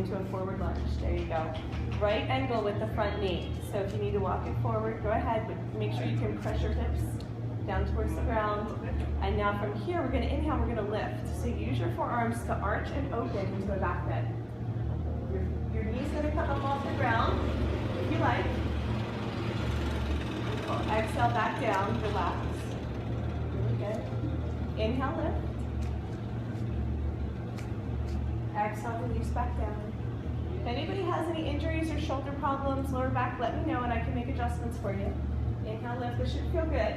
into a forward lunge. There you go. Right angle with the front knee. So if you need to walk it forward, go ahead, but make sure you can press your hips down towards the ground. And now from here, we're going to inhale, we're going to lift. So use your forearms to arch and open into a back bend. Your knee's going to come up off the ground, if you like. Exhale, back down, relax. Really good. Inhale, lift. Exhale, release back down. If anybody has any injuries or shoulder problems, lower back, let me know and I can make adjustments for you. Inhale, lift. This should feel good.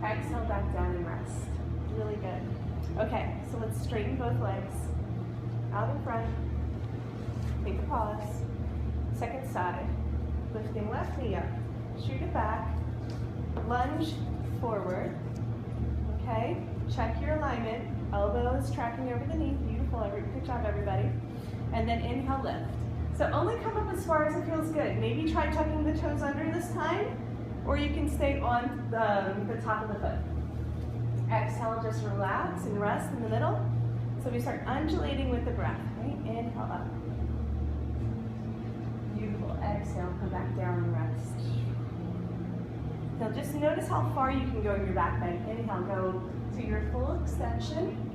Exhale, back down and rest. Really good. Okay, so let's straighten both legs. Out in front. Take a pause. Second side. Lifting left knee up. Shoot it back. Lunge forward. Okay, check your alignment. Elbows tracking over the knee. Beautiful. Good job, everybody. And then inhale, lift. So only come up as far as it feels good. Maybe try tucking the toes under this time, or you can stay on the top of the foot. Exhale, just relax and rest in the middle. So we start undulating with the breath, right? Inhale up. Beautiful. Exhale, come back down and rest. Now just notice how far you can go in your back bend. Inhale, go to your full extension.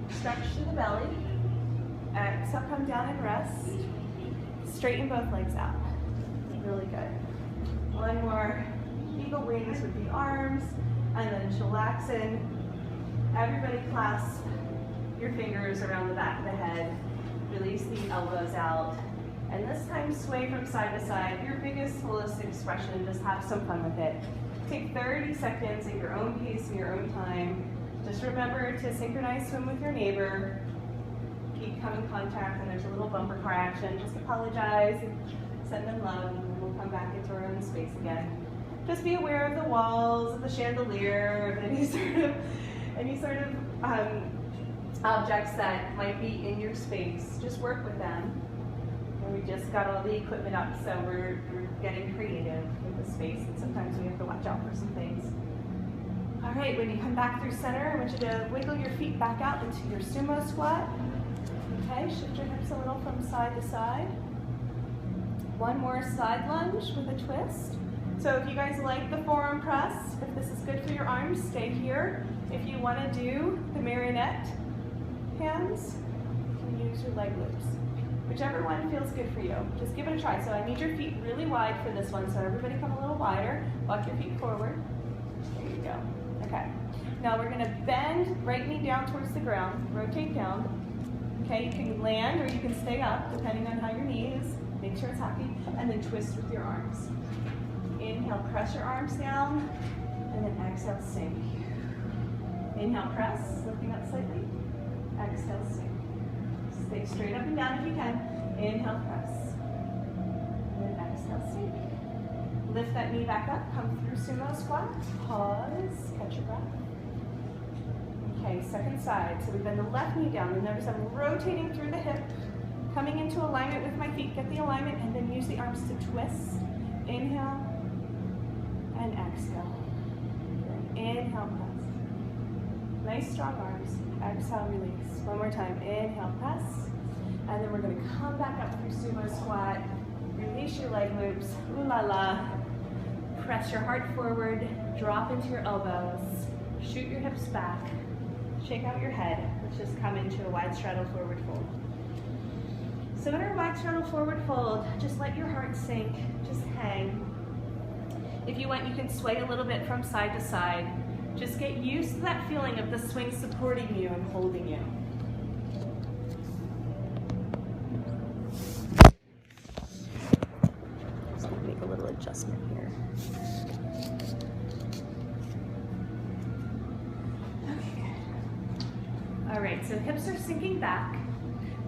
Stretch to the belly. Exhale, come down and rest. Straighten both legs out. Really good. One more. Eagle wings with the arms, and then chillaxing. Everybody clasp your fingers around the back of the head. Release the elbows out. And this time sway from side to side. Your biggest, fullest expression. Just have some fun with it. Take 30 seconds at your own pace and your own time. Just remember to synchronize swim with your neighbor. Keep coming contact, and there's a little bumper car action. Just apologize, send them love, and then we'll come back into our own space again. Just be aware of the walls, of the chandelier, of any sort of objects that might be in your space. Just work with them. And we just got all the equipment up, so we're getting creative with the space, and sometimes we have to watch out for some things. All right, when you come back through center, I want you to wiggle your feet back out into your sumo squat. Okay, shift your hips a little from side to side. One more side lunge with a twist. So if you guys like the forearm press, if this is good for your arms, stay here. If you want to do the marionette hands, you can use your leg loops. Whichever one feels good for you. Just give it a try. So I need your feet really wide for this one, so everybody come a little wider. Walk your feet forward. There you go. Okay. Now we're going to bend right knee down towards the ground. Rotate down. Okay, you can land or you can stay up, depending on how your knee is. Make sure it's happy. And then twist with your arms. Inhale, press your arms down. And then exhale, sink. Inhale, press, lifting up slightly. Exhale, sink. Stay straight up and down if you can. Inhale, press. And then exhale, sink. Lift that knee back up. Come through sumo squat. Pause. Catch your breath. Okay, second side. So we bend the left knee down. And notice I'm rotating through the hip, coming into alignment with my feet. Get the alignment and then use the arms to twist. Inhale and exhale. Inhale, press. Nice strong arms. Exhale, release. One more time. Inhale, press. And then we're going to come back up through sumo squat. Release your leg loops. Ooh la la. Press your heart forward. Drop into your elbows. Shoot your hips back. Shake out your head. Let's just come into a wide straddle forward fold. So in our wide straddle forward fold, just let your heart sink. Just hang. If you want, you can sway a little bit from side to side. Just get used to that feeling of the swing supporting you and holding you. Just going to make a little adjustment here. Okay. All right, so hips are sinking back.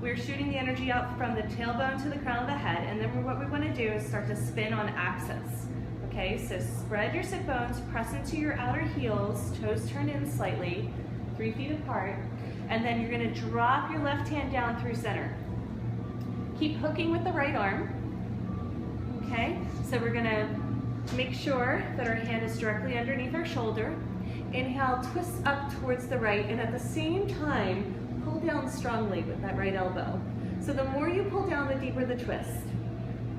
We're shooting the energy out from the tailbone to the crown of the head, and then what we want to do is start to spin on axis. Okay, so spread your sit bones, press into your outer heels, toes turn in slightly, 3 feet apart, and then you're going to drop your left hand down through center. Keep hooking with the right arm. Okay, so we're going to make sure that our hand is directly underneath our shoulder. Inhale, twist up towards the right, and at the same time, pull down strongly with that right elbow. So the more you pull down, the deeper the twist.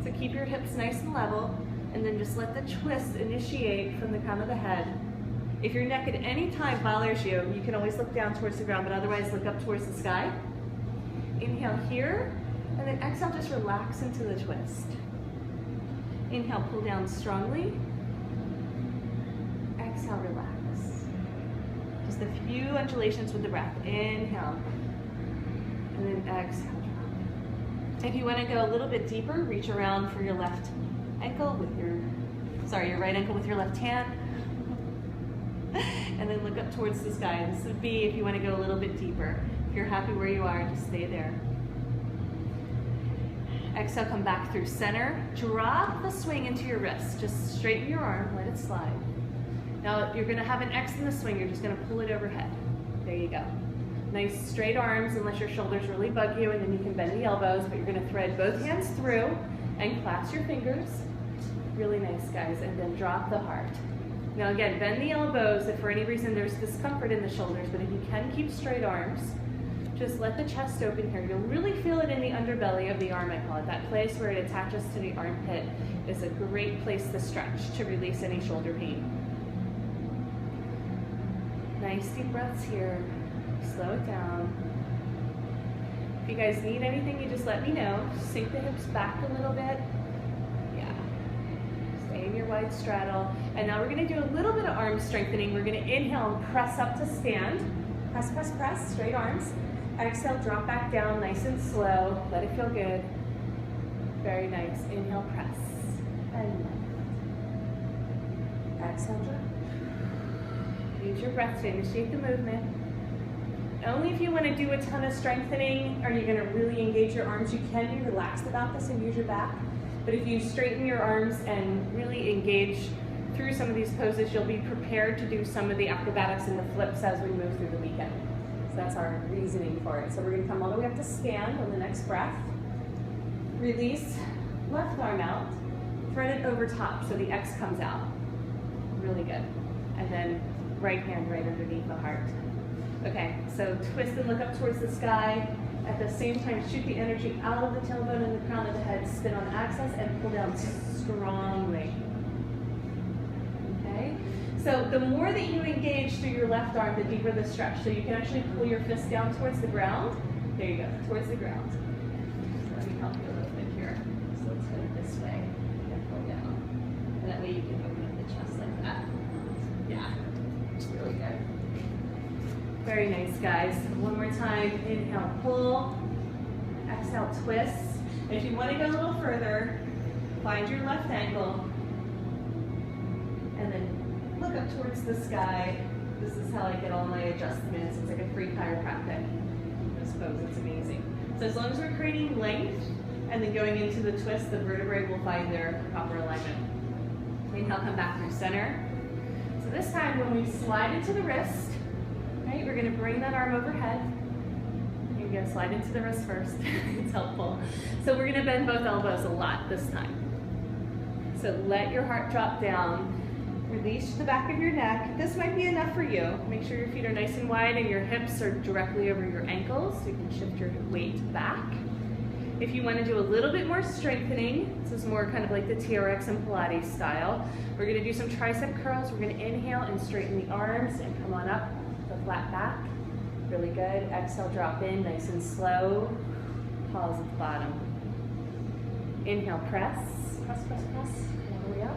So keep your hips nice and level, and then just let the twist initiate from the crown of the head. If your neck at any time bothers you, you can always look down towards the ground, but otherwise look up towards the sky. Inhale here, and then exhale, just relax into the twist. Inhale, pull down strongly. Exhale, relax. Just a few undulations with the breath. Inhale, and then exhale, drop. If you want to go a little bit deeper, reach around for your left ankle with your right ankle with your left hand. And then look up towards the sky. This would be if you want to go a little bit deeper. If you're happy where you are, just stay there. Exhale, come back through center. Drop the swing into your wrist. Just straighten your arm, let it slide. Now you're going to have an X in the swing. You're just going to pull it overhead. There you go. Nice straight arms unless your shoulders really bug you, and then you can bend the elbows, but you're going to thread both hands through and clasp your fingers. Really nice, guys. And then drop the heart. Now again, bend the elbows if for any reason there's discomfort in the shoulders, but if you can keep straight arms, just let the chest open here. You'll really feel it in the underbelly of the arm, I call it. That place where it attaches to the armpit is a great place to stretch to release any shoulder pain. Nice deep breaths here. Slow it down. If you guys need anything, you just let me know. Sink the hips back a little bit. In your wide straddle. And now we're going to do a little bit of arm strengthening. We're going to inhale and press up to stand. Press, press, press, straight arms. Exhale, drop back down nice and slow. Let it feel good. Very nice. Inhale, press. And lift. Exhale, drop. Use your breath to initiate the movement. Only if you want to do a ton of strengthening are you going to really engage your arms. You can be relaxed about this and use your back. But if you straighten your arms and really engage through some of these poses, you'll be prepared to do some of the acrobatics and the flips as we move through the weekend. So that's our reasoning for it. So we're going to come all the way up to stand on the next breath. Release, left arm out, thread it over top so the X comes out. Really good. And then right hand right underneath the heart. Okay, so twist and look up towards the sky. At the same time, shoot the energy out of the tailbone and the crown of the head, spin on axis, and pull down strongly. Okay? So the more that you engage through your left arm, the deeper the stretch. So you can actually pull your fist down towards the ground. There you go, towards the ground. Let me help you a little bit here. So let's go this way and pull down. And that way you can open up the chest like that. Yeah, really good. Very nice, guys. One more time. Inhale, pull. Exhale, twist. If you want to go a little further, find your left ankle. And then look up towards the sky. This is how I get all my adjustments. It's like a free chiropractic. This pose, it's amazing. So as long as we're creating length and then going into the twist, the vertebrae will find their proper alignment. Inhale, come back through center. So this time when we slide into the wrist, right, we're going to bring that arm overhead. You're going to slide into the wrist first. It's helpful. So we're going to bend both elbows a lot this time. So let your heart drop down. Release the back of your neck. This might be enough for you. Make sure your feet are nice and wide and your hips are directly over your ankles. So you can shift your weight back. If you want to do a little bit more strengthening, this is more kind of like the TRX and Pilates style. We're going to do some tricep curls. We're going to inhale and straighten the arms and come on up. Flat back, really good. Exhale, drop in, nice and slow. Pause at the bottom. Inhale, press, press, press, press, all the way up.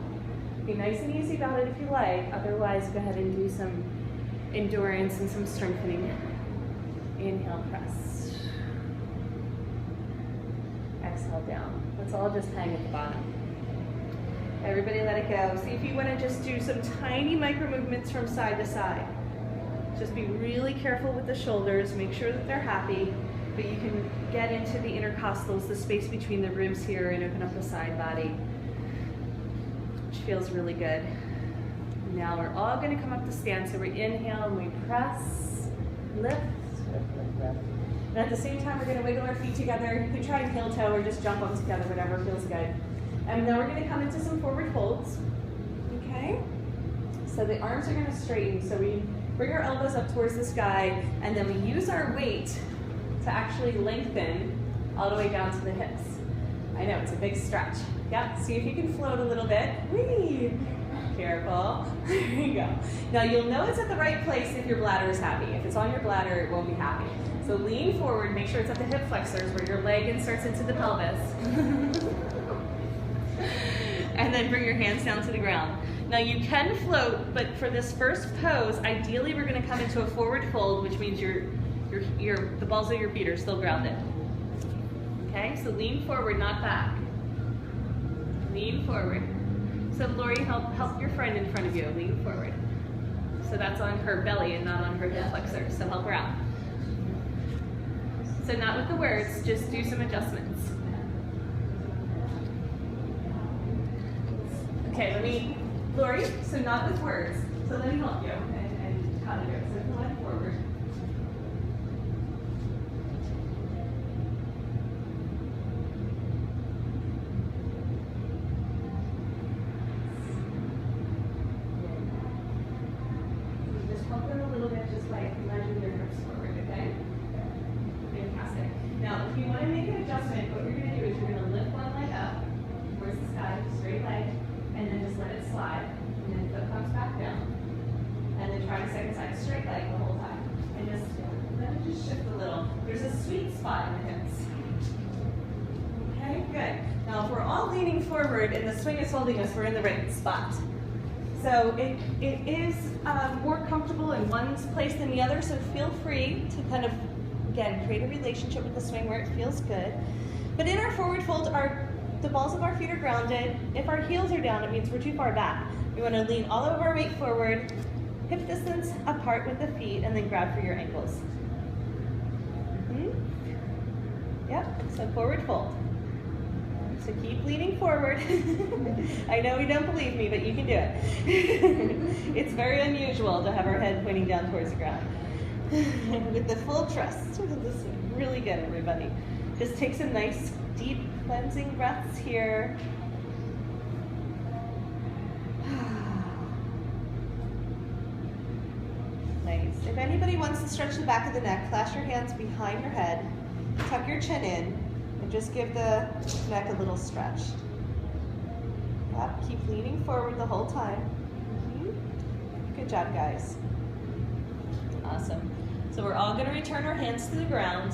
Be nice and easy about it if you like. Otherwise, go ahead and do some endurance and some strengthening. Inhale, press. Exhale, down. Let's all just hang at the bottom. Everybody let it go. See if you want to just do some tiny micro movements from side to side. Just be really careful with the shoulders, make sure that they're happy, but you can get into the intercostals, the space between the ribs here, and open up the side body, which feels really good. Now we're all going to come up to stand, so we inhale and we press, lift, lift, lift, lift. And at the same time, we're going to wiggle our feet together. You can try and heel toe or just jump them together, whatever feels good. And now we're going to come into some forward folds, okay? So the arms are going to straighten, so we bring our elbows up towards the sky, and then we use our weight to actually lengthen all the way down to the hips. I know, it's a big stretch. Yep, see if you can float a little bit. Whee! Careful. There you go. Now you'll know it's at the right place if your bladder is happy. If it's on your bladder, it won't be happy. So lean forward, make sure it's at the hip flexors where your leg inserts into the pelvis. And then bring your hands down to the ground. Now you can float, but for this first pose, ideally we're going to come into a forward fold, which means the balls of your feet are still grounded. Okay, so lean forward, not back. Lean forward. So Lori, help your friend in front of you. Lean forward. So that's on her belly and not on her hip flexor. So help her out. So not with the words, just do some adjustments. Okay, Lori, so not with words. So let me help you and how to do it. So pull it forward. Just help them a little bit, just like nudging your hips forward, okay? Fantastic. Now, if you want to make an adjustment, what you're going to do is you're going to lift one leg up towards the sky, straight leg, and then just let it slide, and then foot comes back down. And then try the second side, straight leg the whole time. And just let it just shift a little. There's a sweet spot in the hips. Okay, good. Now if we're all leaning forward and the swing is holding us, we're in the right spot. So it is more comfortable in one place than the other, so feel free to kind of, again, create a relationship with the swing where it feels good. But in our forward fold, the balls of our feet are grounded. If our heels are down, it means we're too far back. We want to lean all of our weight forward, hip distance apart with the feet, and then grab for your ankles. Yep, so forward fold. So keep leaning forward. I know you don't believe me, but you can do it. It's very unusual to have our head pointing down towards the ground. With the full trust. This is really good, everybody. Just take some nice, deep, cleansing breaths here. Nice. If anybody wants to stretch the back of the neck, clasp your hands behind your head, tuck your chin in, and just give the neck a little stretch. Yep, keep leaning forward the whole time. Good job, guys. Awesome. So we're all going to return our hands to the ground.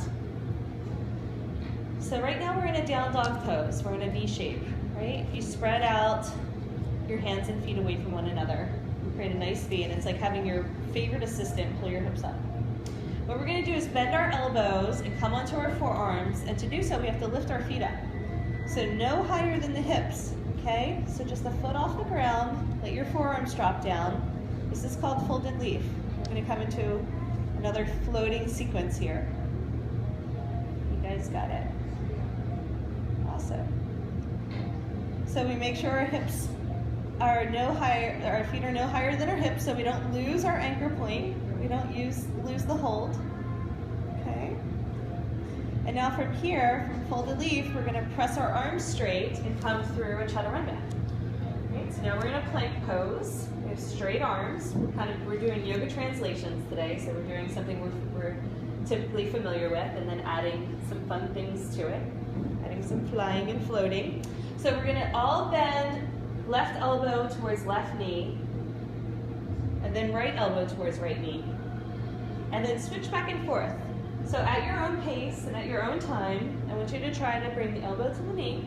So right now we're in a down dog pose. We're in a V shape, right? If you spread out your hands and feet away from one another, you create a nice V, and it's like having your favorite assistant pull your hips up. What we're going to do is bend our elbows and come onto our forearms, and to do so we have to lift our feet up. So no higher than the hips, okay? So just a foot off the ground, let your forearms drop down. This is called folded leaf. We're going to come into another floating sequence here. You guys got it. Awesome. So we make sure our hips are no higher, our feet are no higher than our hips, so we don't lose our anchor point. We don't lose the hold. Okay. And now from here, from folded leaf, we're going to press our arms straight and come through and chaturanga. Okay, so now we're in a plank pose. We have straight arms. We're doing yoga translations today, so we're doing something we're typically familiar with, and then adding some fun things to it, adding some flying and floating. So we're going to all bend left elbow towards left knee, and then right elbow towards right knee, and then switch back and forth. So at your own pace and at your own time, I want you to try to bring the elbow to the knee,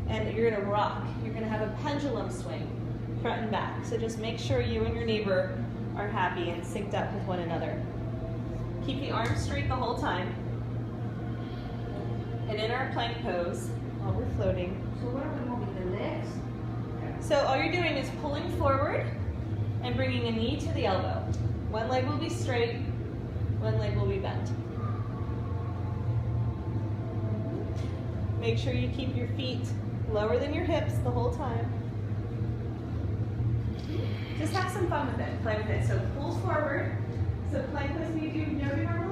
and you're going to rock. You're going to have a pendulum swing, front and back. So just make sure you and your neighbor are happy and synced up with one another. Keep the arms straight the whole time. And in our plank pose, while we're floating. So what are we moving, the legs? So all you're doing is pulling forward and bringing a knee to the elbow. One leg will be straight, one leg will be bent. Make sure you keep your feet lower than your hips the whole time. Just have some fun with it, play with it. So pull forward. So plank pose, we do yoga normally.